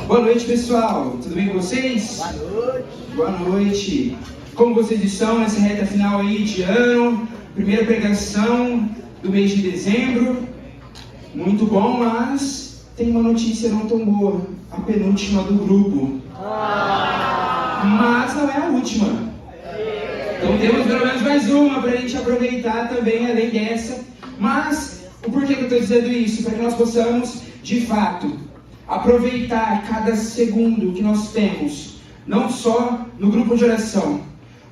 Boa noite, pessoal. Tudo bem com vocês? Boa noite. Boa noite. Como vocês estão nessa reta final aí de ano? Primeira pregação do mês de dezembro. Muito bom, mas tem uma notícia não tão boa. A penúltima do grupo. Mas não é a última. Então temos pelo menos mais uma para a gente aproveitar também, além dessa. Mas o porquê que eu estou dizendo isso? Para que nós possamos, de fato, aproveitar cada segundo que nós temos, não só no grupo de oração,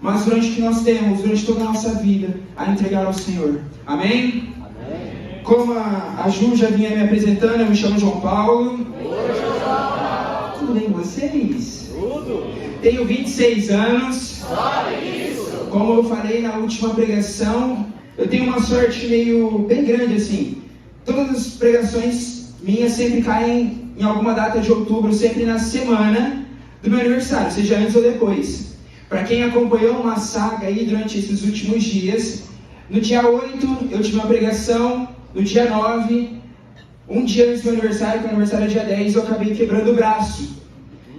mas durante o que nós temos, durante toda a nossa vida, a entregar ao Senhor. Amém? Amém. Como a Ju já vinha me apresentando, eu me chamo João Paulo. Oi, João Paulo. Tudo bem com vocês? Tudo. Tenho 26 anos. Só isso. Como eu falei na última pregação, eu tenho uma sorte meio bem grande assim. Todas as pregações minhas sempre caem em alguma data de outubro, sempre na semana do meu aniversário, seja antes ou depois. Para quem acompanhou uma saga aí durante esses últimos dias, no dia 8 eu tive uma pregação, no dia 9, um dia antes do meu aniversário, que o aniversário é dia 10, eu acabei quebrando o braço.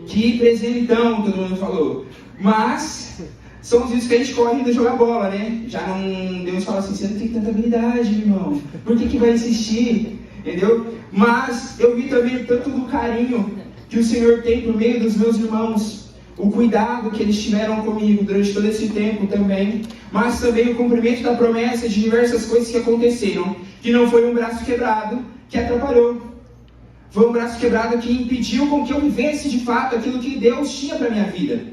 Que presentão, todo mundo falou. Mas são os dias que a gente corre ainda jogar bola, né? Já não, Deus fala assim, você não tem tanta habilidade, irmão. Por que vai insistir? Entendeu? Mas eu vi também tanto do carinho que o Senhor tem por meio dos meus irmãos, o cuidado que eles tiveram comigo durante todo esse tempo também, mas também o cumprimento da promessa de diversas coisas que aconteceram, que não foi um braço quebrado que atrapalhou, foi um braço quebrado que impediu com que eu vivesse de fato aquilo que Deus tinha para minha vida.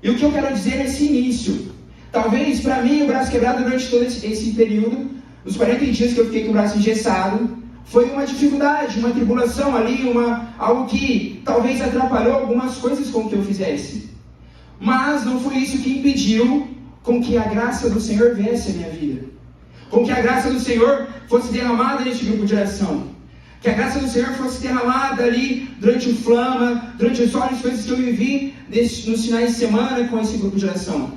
E o que eu quero dizer nesse início, talvez para mim o braço quebrado durante todo esse período, os 40 dias que eu fiquei com o braço engessado, foi uma dificuldade, uma tribulação ali, algo que talvez atrapalhou algumas coisas com que eu fizesse. Mas não foi isso que impediu com que a graça do Senhor viesse à minha vida. Com que a graça do Senhor fosse derramada neste grupo de oração. Que a graça do Senhor fosse derramada ali durante o Flama, durante as várias coisas que eu vivi nos finais de semana com esse grupo de oração.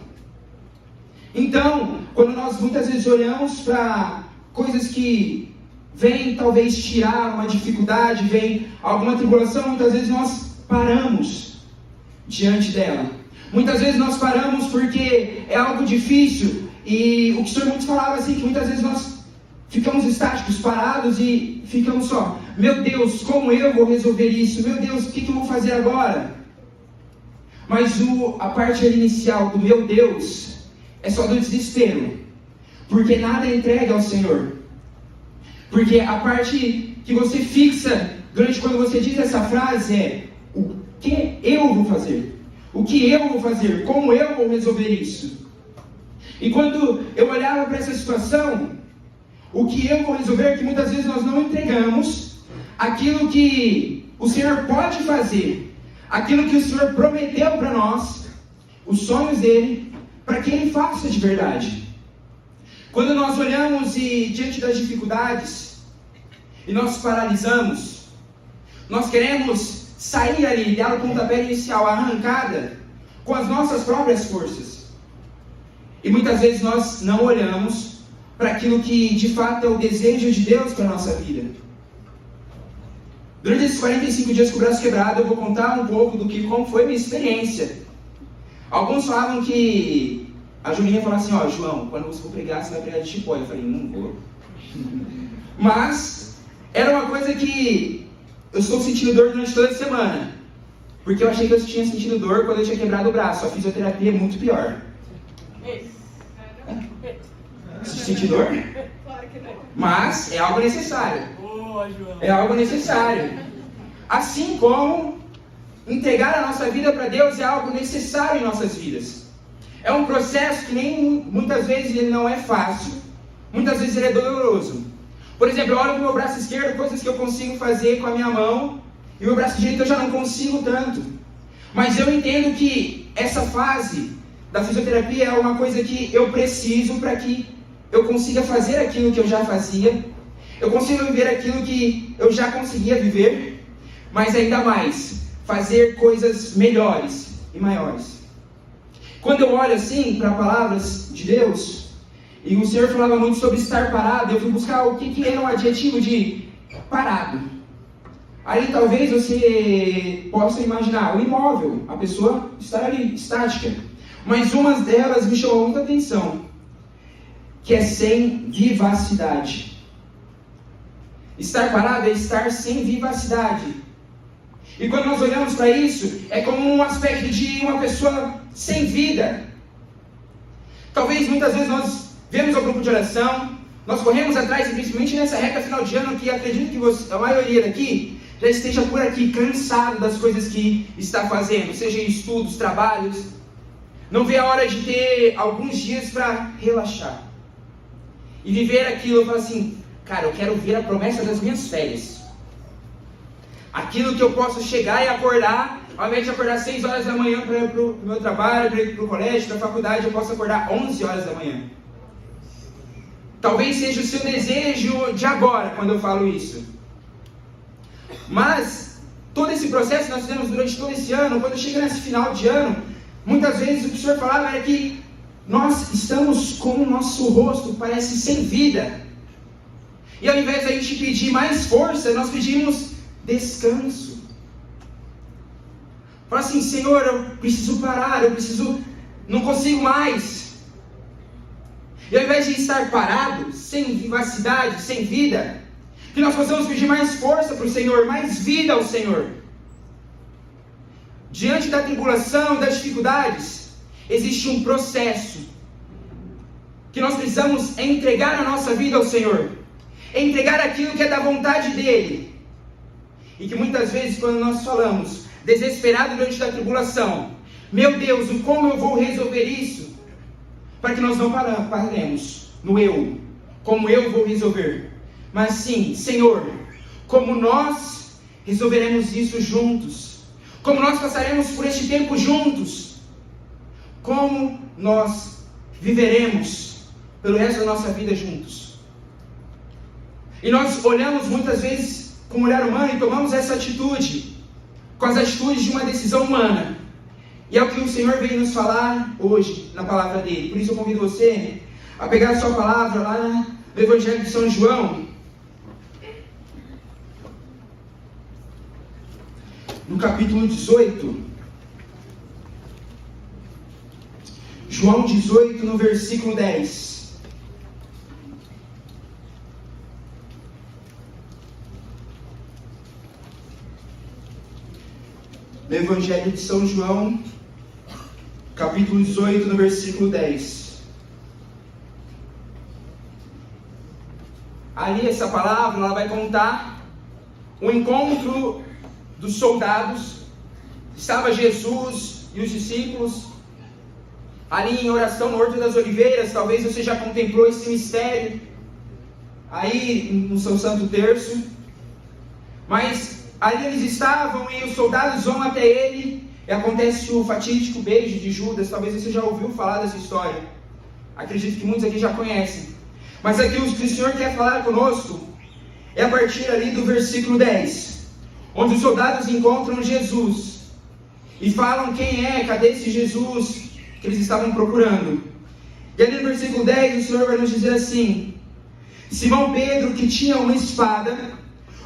Então, quando nós muitas vezes olhamos para coisas que vem talvez tirar uma dificuldade, vem alguma tribulação, muitas vezes nós paramos diante dela. Muitas vezes nós paramos porque é algo difícil, e o que o Senhor muito falava assim, que muitas vezes nós ficamos estáticos, parados e ficamos só, meu Deus, como eu vou resolver isso? Meu Deus, o que eu vou fazer agora? Mas a parte inicial do meu Deus é só do desespero, porque nada é entregue ao Senhor. Porque a parte que você fixa durante quando você diz essa frase é o que eu vou fazer? O que eu vou fazer? Como eu vou resolver isso? E quando eu olhava para essa situação, o que eu vou resolver é que muitas vezes nós não entregamos aquilo que o Senhor pode fazer, aquilo que o Senhor prometeu para nós, os sonhos dele, para que ele faça de verdade. Quando nós olhamos e diante das dificuldades, e nós paralisamos, nós queremos sair ali, dar o pontapé inicial, a arrancada, com as nossas próprias forças. E muitas vezes nós não olhamos para aquilo que de fato é o desejo de Deus para a nossa vida. Durante esses 45 dias com o braço quebrado, eu vou contar um pouco como foi a minha experiência. Alguns falavam que a Julinha falava assim, ó, João, quando você for pregar, você vai pregar de chipó. Eu falei, não vou. Mas era uma coisa que eu estou sentindo dor durante toda a semana. Porque eu achei que eu tinha sentido dor quando eu tinha quebrado o braço. A fisioterapia é muito pior. Sentir dor? Mas é algo necessário. É algo necessário. Assim como entregar a nossa vida para Deus é algo necessário em nossas vidas. É um processo que muitas vezes ele não é fácil, muitas vezes ele é doloroso. Por exemplo, eu olho para o meu braço esquerdo, coisas que eu consigo fazer com a minha mão, e o meu braço direito eu já não consigo tanto. Mas eu entendo que essa fase da fisioterapia é uma coisa que eu preciso para que eu consiga fazer aquilo que eu já fazia, eu consigo viver aquilo que eu já conseguia viver, mas ainda mais, fazer coisas melhores e maiores. Quando eu olho assim para palavras de Deus, e o Senhor falava muito sobre estar parado, eu fui buscar o que era o adjetivo de parado. Aí talvez você possa imaginar o imóvel, a pessoa estar ali, estática. Mas uma delas me chamou muita atenção, que é sem vivacidade. Estar parado é estar sem vivacidade. E quando nós olhamos para isso, é como um aspecto de uma pessoa sem vida. Talvez muitas vezes nós vemos o grupo de oração, nós corremos atrás, e principalmente nessa reta final de ano, que acredito que a maioria daqui já esteja por aqui cansado das coisas que está fazendo, seja em estudos, trabalhos. Não vê a hora de ter alguns dias para relaxar e viver aquilo. Eu falo assim, cara, eu quero ver a promessa das minhas férias. Aquilo que eu posso chegar e acordar, ao invés de acordar 6 horas da manhã para ir para o meu trabalho, para ir para o colégio, para a faculdade, eu posso acordar 11 horas da manhã. Talvez seja o seu desejo de agora, quando eu falo isso. Mas, todo esse processo que nós fizemos durante todo esse ano, quando chega nesse final de ano, muitas vezes o que o Senhor falava era que nós estamos com o nosso rosto, parece sem vida. E ao invés de a gente pedir mais força, nós pedimos descanso. Fala assim, Senhor, eu preciso parar, não consigo mais. E ao invés de estar parado, sem vivacidade, sem vida, que nós possamos pedir mais força para o Senhor, mais vida ao Senhor. Diante da tribulação, das dificuldades, existe um processo que nós precisamos entregar a nossa vida ao Senhor, entregar aquilo que é da vontade dEle. E que muitas vezes, quando nós falamos desesperado diante da tribulação, meu Deus, como eu vou resolver isso? Para que nós não paremos no eu, como eu vou resolver. Mas sim, Senhor, como nós resolveremos isso juntos, como nós passaremos por este tempo juntos, como nós viveremos pelo resto da nossa vida juntos. E nós olhamos muitas vezes com o olhar humano e tomamos essa atitude, com as atitudes de uma decisão humana. E é o que o Senhor veio nos falar hoje na palavra dele. Por isso eu convido você a pegar a sua palavra lá no Evangelho de São João, no capítulo 18. João 18, no versículo 10. No Evangelho de São João, capítulo 18, no versículo 10. Ali essa palavra ela vai contar o encontro dos soldados. Estava Jesus e os discípulos ali em oração no Horto das Oliveiras. Talvez você já contemplou esse mistério aí no seu Santo Terço. Mas ali eles estavam e os soldados vão até ele e acontece o fatídico beijo de Judas. Talvez você já ouviu falar dessa história. Acredito que muitos aqui já conhecem. Mas aqui o que o Senhor quer falar conosco é a partir ali do versículo 10, onde os soldados encontram Jesus e falam quem é, cadê esse Jesus que eles estavam procurando. E ali no versículo 10 o Senhor vai nos dizer assim: Simão Pedro, que tinha uma espada,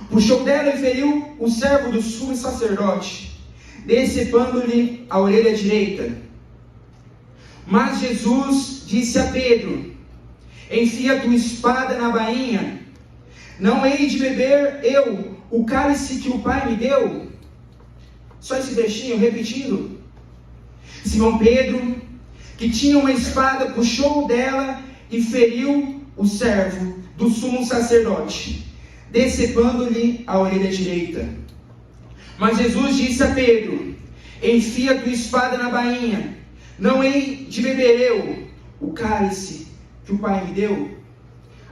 puxou dela e feriu o servo do sumo sacerdote, decepando-lhe a orelha direita. Mas Jesus disse a Pedro: enfia a tua espada na bainha. Não hei de beber eu o cálice que o Pai me deu? Só esse trechinho, repetindo. Simão Pedro, que tinha uma espada, puxou dela e feriu o servo do sumo sacerdote, decepando-lhe a orelha direita. Mas Jesus disse a Pedro: enfia a tua espada na bainha. Não hei de beber eu o cálice que o Pai me deu?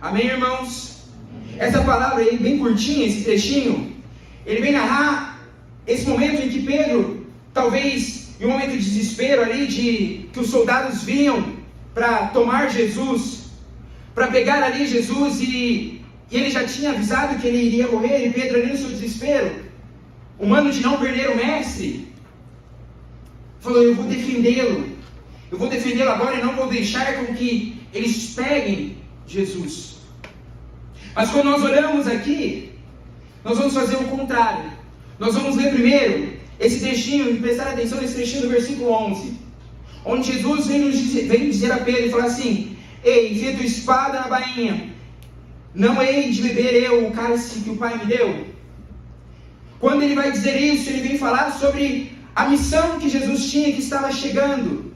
Amém, irmãos? Essa palavra aí, bem curtinha, esse trechinho, ele vem narrar esse momento em que Pedro, talvez em um momento de desespero ali, de que os soldados vinham para tomar Jesus, para pegar ali Jesus, e ele já tinha avisado que ele iria morrer, e Pedro ali no seu desespero, humano de não perder o mestre, falou: eu vou defendê-lo agora e não vou deixar com que eles peguem Jesus. Mas quando nós olhamos aqui, nós vamos fazer o contrário. Nós vamos ler primeiro esse trechinho e prestar atenção nesse trechinho do versículo 11, onde Jesus vem dizer a Pedro e falar assim: ei, enfia tua espada na bainha, não hei de beber eu o cálice que o Pai me deu. Quando ele vai dizer isso, ele vem falar sobre a missão que Jesus tinha, que estava chegando,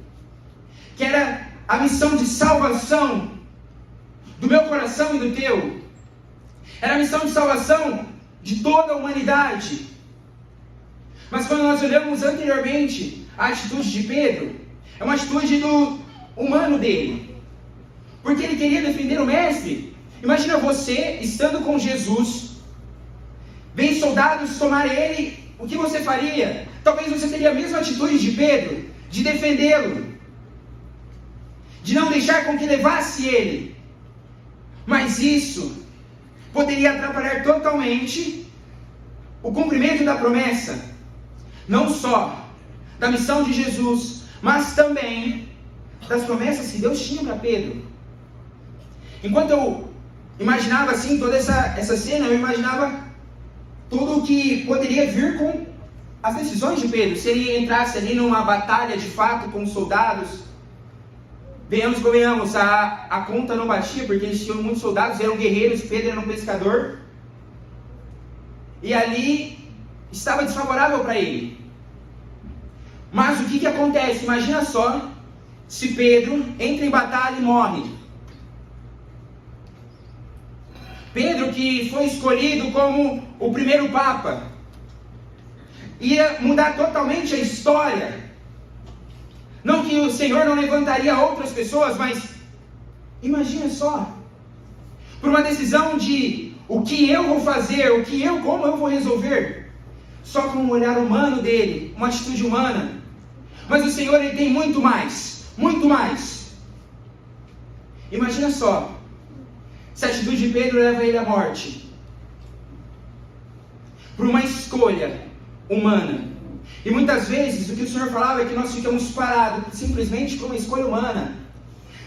que era a missão de salvação do meu coração e do teu. Era a missão de salvação de toda a humanidade. Mas quando nós olhamos anteriormente a atitude de Pedro, é uma atitude do humano dele, porque ele queria defender o mestre. Imagina você estando com Jesus, vem soldados tomar ele, o que você faria? Talvez você teria a mesma atitude de Pedro, de defendê-lo, de não deixar com que levasse ele. Mas isso poderia atrapalhar totalmente o cumprimento da promessa, não só da missão de Jesus, mas também das promessas que Deus tinha para Pedro. Enquanto eu imaginava assim toda essa cena, eu imaginava tudo o que poderia vir com as decisões de Pedro. Se ele entrasse ali numa batalha de fato com os soldados, convenhamos, a conta não batia, porque eles tinham muitos soldados, eram guerreiros, Pedro era um pescador, e ali estava desfavorável para ele. Mas o que acontece? Imagina só, se Pedro entra em batalha e morre. Pedro, que foi escolhido como o primeiro Papa, ia mudar totalmente a história. Não que o Senhor não levantaria outras pessoas, mas imagina só, por uma decisão de o que eu vou fazer, como eu vou resolver, só com um olhar humano dele, uma atitude humana. Mas o Senhor, ele tem muito mais, muito mais. Imagina só, se a atitude de Pedro leva ele à morte, por uma escolha humana. E muitas vezes o que o Senhor falava é que nós ficamos parados simplesmente por uma escolha humana,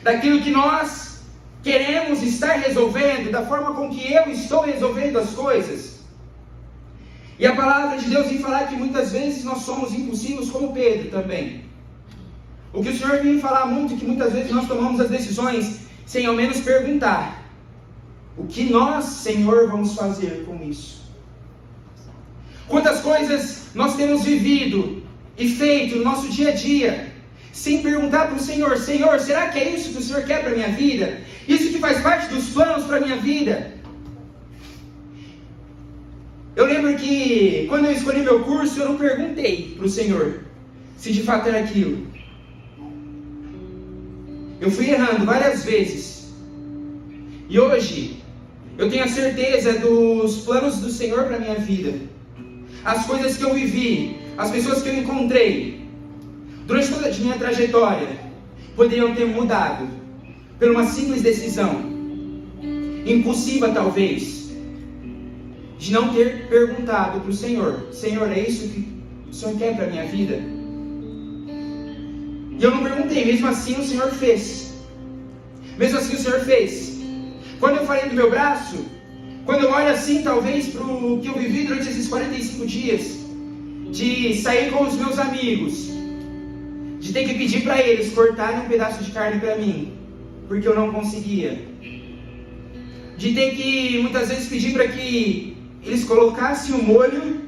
daquilo que nós queremos estar resolvendo, da forma com que eu estou resolvendo as coisas. E a palavra de Deus vem falar que muitas vezes nós somos impulsivos como Pedro também. O que o Senhor vem falar muito é que muitas vezes nós tomamos as decisões sem ao menos perguntar: o que nós, Senhor, vamos fazer com isso? Quantas coisas nós temos vivido e feito no nosso dia a dia, sem perguntar para o Senhor: Senhor, será que é isso que o Senhor quer para a minha vida? Isso que faz parte dos planos para a minha vida? Eu lembro que quando eu escolhi meu curso, eu não perguntei para o Senhor se de fato era aquilo. Eu fui errando várias vezes. E hoje, eu tenho a certeza dos planos do Senhor para a minha vida. As coisas que eu vivi, as pessoas que eu encontrei durante toda a minha trajetória poderiam ter mudado por uma simples decisão, impulsiva talvez, de não ter perguntado para o Senhor: Senhor, é isso que o Senhor quer para a minha vida? E eu não perguntei, mesmo assim o Senhor fez. Mesmo assim o Senhor fez. Quando eu falei do meu braço, quando eu olho assim, talvez, para o que eu vivi durante esses 45 dias, de sair com os meus amigos, de ter que pedir para eles cortarem um pedaço de carne para mim, porque eu não conseguia, de ter que, muitas vezes, pedir para que eles colocassem o molho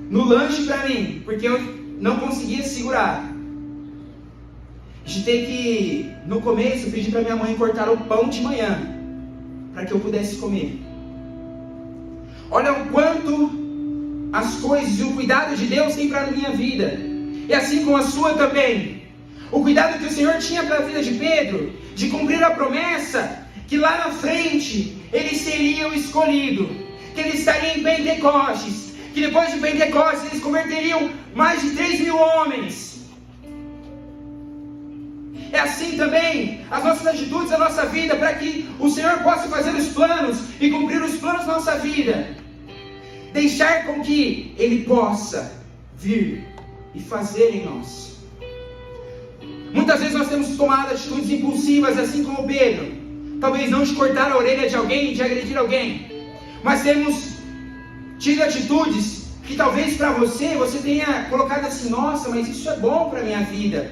no lanche para mim, porque eu não conseguia segurar, de ter que, no começo, pedir para minha mãe cortar o pão de manhã, para que eu pudesse comer. Olha o quanto as coisas e o cuidado de Deus tem para a minha vida, e assim como a sua também. O cuidado que o Senhor tinha para a vida de Pedro, de cumprir a promessa, que lá na frente, ele seria o escolhido, que ele estaria em Pentecostes, que depois de Pentecostes, eles converteriam mais de 3.000 homens. É assim também as nossas atitudes, a nossa vida, para que o Senhor possa fazer os planos e cumprir os planos da nossa vida. Deixar com que Ele possa vir e fazer em nós. Muitas vezes nós temos tomado atitudes impulsivas, assim como Pedro. Talvez não de cortar a orelha de alguém, de agredir alguém, mas temos tido atitudes que talvez para você tenha colocado assim, nossa, mas isso é bom para a minha vida.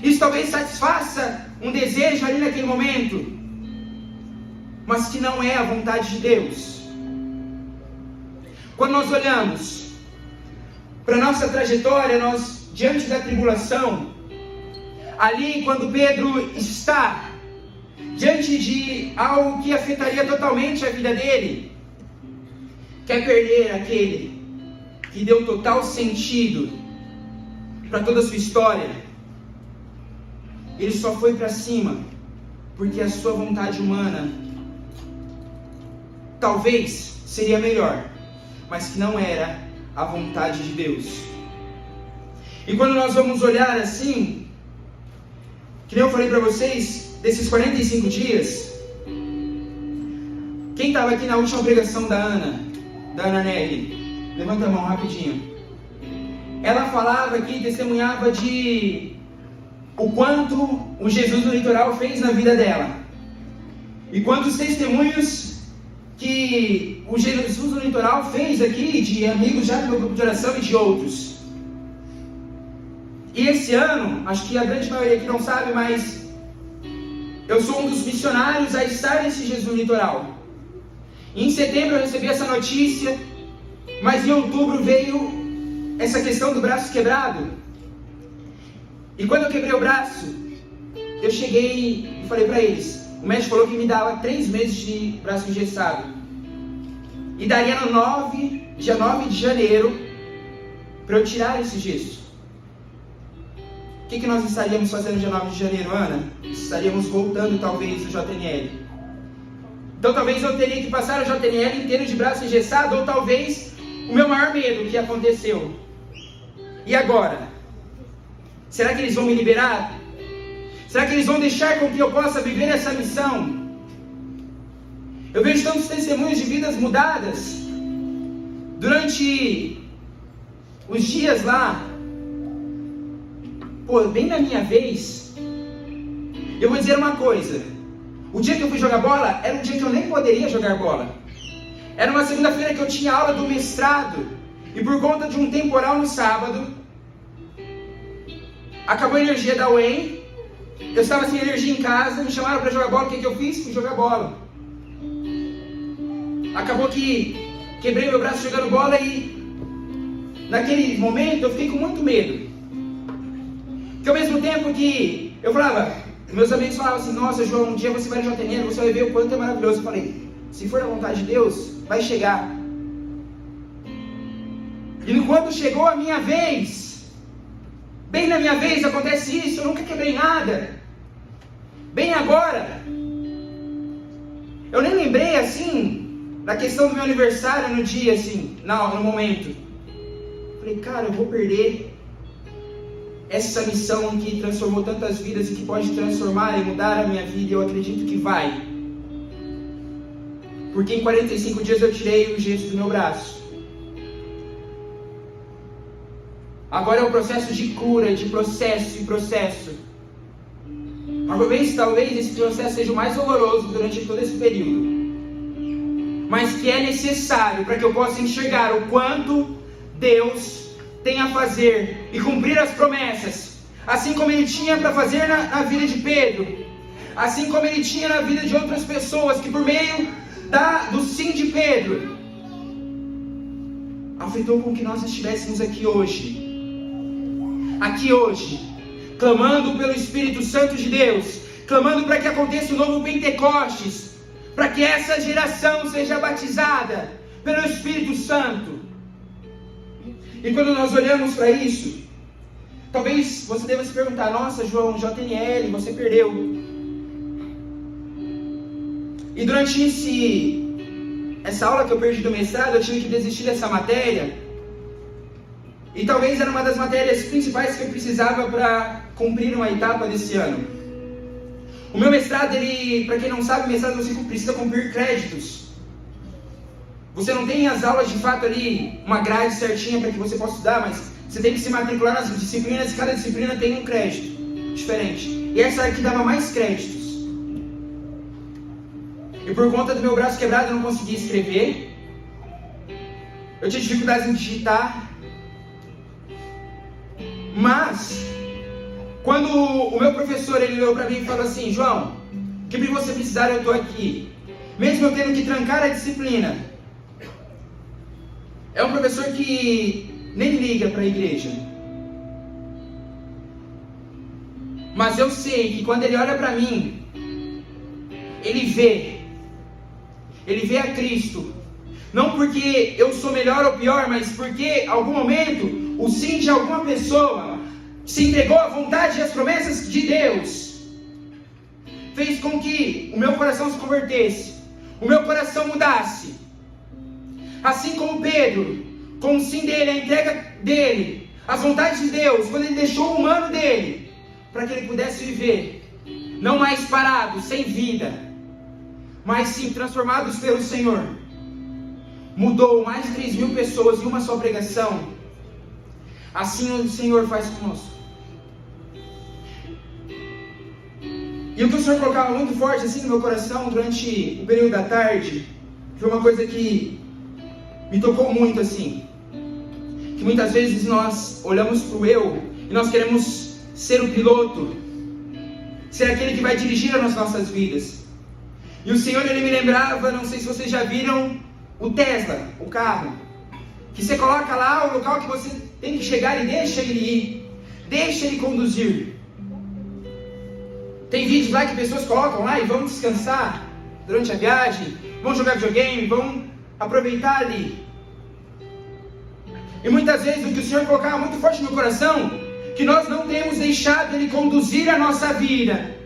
Isso talvez satisfaça um desejo ali naquele momento, mas que não é a vontade de Deus. Quando nós olhamos para a nossa trajetória, nós, diante da tribulação, ali quando Pedro está diante de algo que afetaria totalmente a vida dele, quer perder aquele que deu total sentido para toda a sua história, ele só foi para cima porque a sua vontade humana talvez seria melhor, mas que não era a vontade de Deus. E quando nós vamos olhar assim, que nem eu falei para vocês, desses 45 dias, quem estava aqui na última pregação da Ana Nelly? Levanta a mão rapidinho. Ela falava aqui, testemunhava de o quanto o Jesus do litoral fez na vida dela. E quantos testemunhos que o Jesus do litoral fez aqui, de amigos já do meu grupo de oração e de outros. E esse ano, acho que a grande maioria aqui não sabe, mas eu sou um dos missionários a estar nesse Jesus do litoral. Em setembro eu recebi essa notícia, mas em outubro veio essa questão do braço quebrado. E quando eu quebrei o braço, eu cheguei e falei para eles, o médico falou que me dava 3 meses de braço engessado. E daria no dia 9 de janeiro, para eu tirar esse gesso. O que nós estaríamos fazendo dia 9 de janeiro, Ana? Estaríamos voltando talvez o JNL. Então talvez eu teria que passar o JNL inteiro de braço engessado, ou talvez o meu maior medo que aconteceu. E agora? Será que eles vão me liberar? Será que eles vão deixar com que eu possa viver essa missão? Eu vejo tantos testemunhos de vidas mudadas durante os dias lá. Pô, bem na minha vez, eu vou dizer uma coisa. O dia que eu fui jogar bola, era um dia que eu nem poderia jogar bola. Era uma segunda-feira que eu tinha aula do mestrado. E por conta de um temporal no sábado, acabou a energia da UEM. Eu estava sem energia em casa, me chamaram para jogar bola. O que eu fiz? Fui jogar bola. Acabou que quebrei meu braço jogando bola e naquele momento eu fiquei com muito medo. Porque ao mesmo tempo que eu falava, meus amigos falavam assim, nossa João, um dia você vai no JNL, você vai ver o quanto é maravilhoso. Eu falei, se for a vontade de Deus, vai chegar. E quando chegou a minha vez, bem na minha vez acontece isso, eu nunca quebrei nada. Bem agora, eu nem lembrei assim, da questão do meu aniversário no dia assim, no momento. Falei, cara, eu vou perder essa missão que transformou tantas vidas e que pode transformar e mudar a minha vida, e eu acredito que vai. Porque em 45 dias eu tirei o gesso do meu braço. Agora é um processo de cura, de processo e processo. Talvez esse processo seja o mais doloroso durante todo esse período. Mas que é necessário para que eu possa enxergar o quanto Deus tem a fazer e cumprir as promessas, assim como Ele tinha para fazer na vida de Pedro, assim como Ele tinha na vida de outras pessoas, que por meio do sim de Pedro, afetou com que nós estivéssemos aqui hoje, clamando pelo Espírito Santo de Deus, clamando para que aconteça o novo Pentecostes, para que essa geração seja batizada pelo Espírito Santo. E quando nós olhamos para isso, talvez você deva se perguntar, nossa João, JNL, você perdeu. E durante essa aula que eu perdi do mestrado, eu tive que desistir dessa matéria. E talvez era uma das matérias principais que eu precisava para cumprir uma etapa desse ano. O meu mestrado, para quem não sabe, mestrado você precisa cumprir créditos. Você não tem as aulas de fato ali, uma grade certinha para que você possa estudar, mas você tem que se matricular nas disciplinas, e cada disciplina tem um crédito diferente. E essa aqui dava mais créditos. E por conta do meu braço quebrado eu não conseguia escrever. eu tinha dificuldades em digitar. Mas, quando o meu professor, ele olhou para mim e falou assim: João, o que você precisar eu estou aqui. Mesmo eu tendo que trancar a disciplina. É um professor que nem liga para a igreja. Mas eu sei que quando ele olha para mim, ele vê a Cristo. Não porque eu sou melhor ou pior, mas porque em algum momento o sim de alguma pessoa se entregou à vontade e às promessas de Deus, fez com que o meu coração se convertesse, o meu coração mudasse. Assim como Pedro, com o sim dele, a entrega dele, as vontades de Deus, quando ele deixou o humano dele, para que ele pudesse viver, não mais parado, sem vida, mas sim transformados pelo Senhor, mudou mais de 3.000 pessoas em uma só pregação. Assim o Senhor faz conosco. E o que o Senhor colocava muito forte assim no meu coração durante o período da tarde, foi uma coisa que me tocou muito assim. Que muitas vezes nós olhamos para o eu e nós queremos ser o piloto, ser aquele que vai dirigir as nossas vidas. E o Senhor, ele me lembrava, não sei se vocês já viram, o Tesla, o carro, que você coloca lá o local que você tem que chegar e deixa ele ir, deixa ele conduzir. Tem vídeos lá que pessoas colocam lá e vão descansar durante a viagem, vão jogar videogame, vão aproveitar ali. E muitas vezes o que o Senhor colocava muito forte no meu coração, que nós não temos deixado Ele conduzir a nossa vida.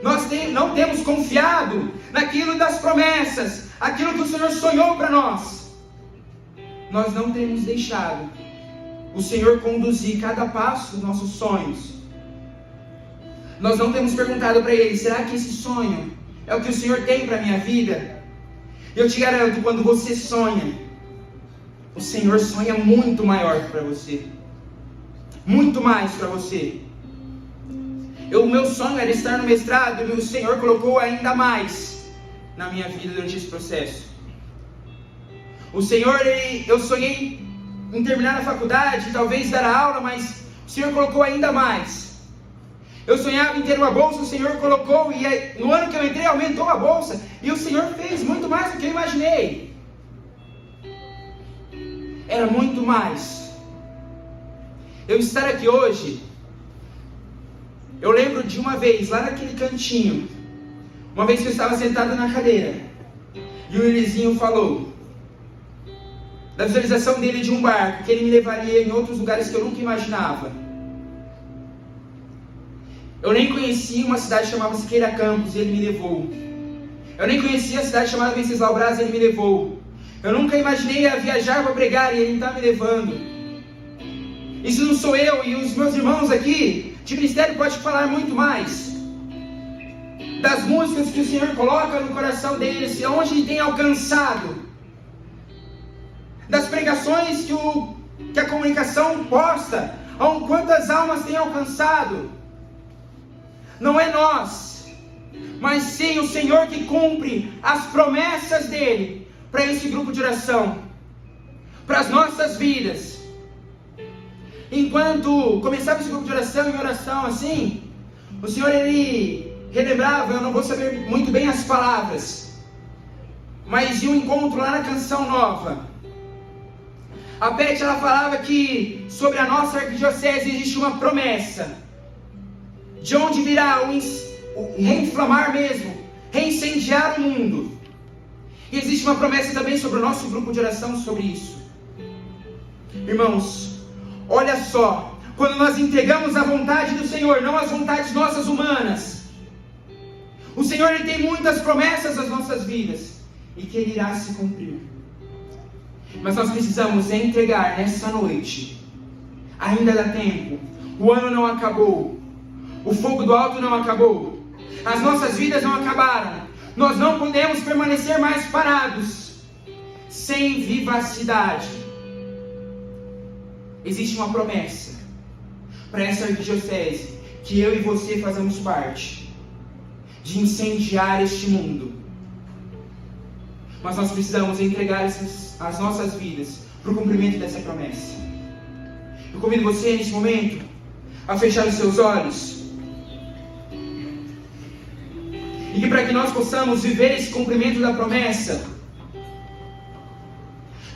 Nós não temos confiado naquilo das promessas, aquilo que o Senhor sonhou para nós. Nós não temos deixado o Senhor conduzir cada passo dos nossos sonhos. Nós não temos perguntado para Ele: será que esse sonho é o que o Senhor tem para a minha vida? Eu te garanto, quando você sonha, o Senhor sonha muito maior para você, muito mais para você. O meu sonho era estar no mestrado, e o Senhor colocou ainda mais na minha vida durante esse processo. O Senhor, eu sonhei em terminar a faculdade, talvez dar a aula, mas o Senhor colocou ainda mais. Eu sonhava em ter uma bolsa, o Senhor colocou, e no ano que eu entrei aumentou a bolsa, e o Senhor fez muito mais do que eu imaginei. Era muito mais. Eu estar aqui hoje, eu lembro de uma vez, lá naquele cantinho, uma vez que eu estava sentado na cadeira, e o Elizinho falou da visualização dele de um barco, que ele me levaria em outros lugares que eu nunca imaginava. Eu nem conhecia uma cidade chamada Siqueira Campos, e ele me levou. Eu nem conhecia a cidade chamada Venceslau Braz, e ele me levou. Eu nunca imaginei a viajar para pregar, e ele está me levando. Isso não sou eu, e os meus irmãos aqui de ministério podem falar muito mais das músicas que o Senhor coloca no coração deles, onde tem alcançado, das pregações que a comunicação posta, quantas almas tem alcançado. Não é nós, mas sim o Senhor que cumpre as promessas dele para esse grupo de oração, para as nossas vidas. Enquanto começava esse grupo de oração, em oração assim, o Senhor, ele relembrava, eu não vou saber muito bem as palavras, mas em um encontro lá na Canção Nova, a Pet, ela falava que sobre a nossa arquidiocese existe uma promessa, de onde virá o reinflamar mesmo, reincendiar o mundo. E existe uma promessa também sobre o nosso grupo de oração sobre isso. Irmãos, olha só, quando nós entregamos a vontade do Senhor, não as vontades nossas humanas, o Senhor, ele tem muitas promessas nas nossas vidas, e que Ele irá se cumprir. Mas nós precisamos entregar nessa noite. Ainda dá tempo, o ano não acabou, o fogo do alto não acabou, as nossas vidas não acabaram. Nós não podemos permanecer mais parados, sem vivacidade. Existe uma promessa para essa arquidiocese, que eu e você fazemos parte, de incendiar este mundo. Mas nós precisamos entregar as nossas vidas para o cumprimento dessa promessa. Eu convido você nesse momento a fechar os seus olhos e que para que nós possamos viver esse cumprimento da promessa,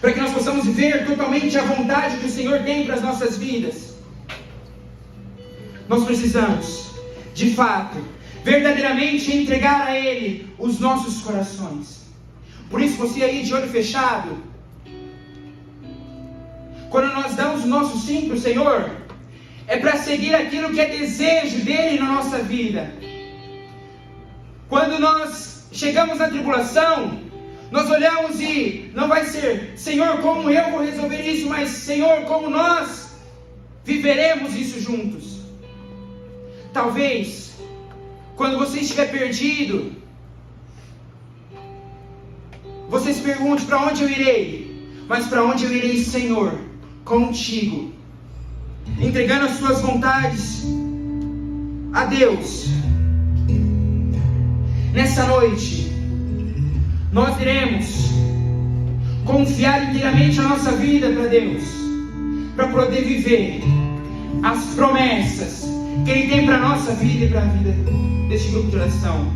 para que nós possamos viver totalmente a vontade que o Senhor tem para as nossas vidas, nós precisamos, de fato, verdadeiramente entregar a Ele os nossos corações. Por isso, você aí de olho fechado, quando nós damos o nosso sim para o Senhor, é para seguir aquilo que é desejo dEle na nossa vida. Quando nós chegamos na tribulação, nós olhamos e não vai ser, Senhor, como eu vou resolver isso, mas Senhor, como nós viveremos isso juntos. Talvez, quando você estiver perdido, você se pergunte: para onde eu irei? Mas para onde eu irei, Senhor? Contigo, entregando as suas vontades a Deus. Nessa noite, nós iremos confiar inteiramente a nossa vida para Deus, para poder viver as promessas que Ele tem para a nossa vida e para a vida deste grupo de oração.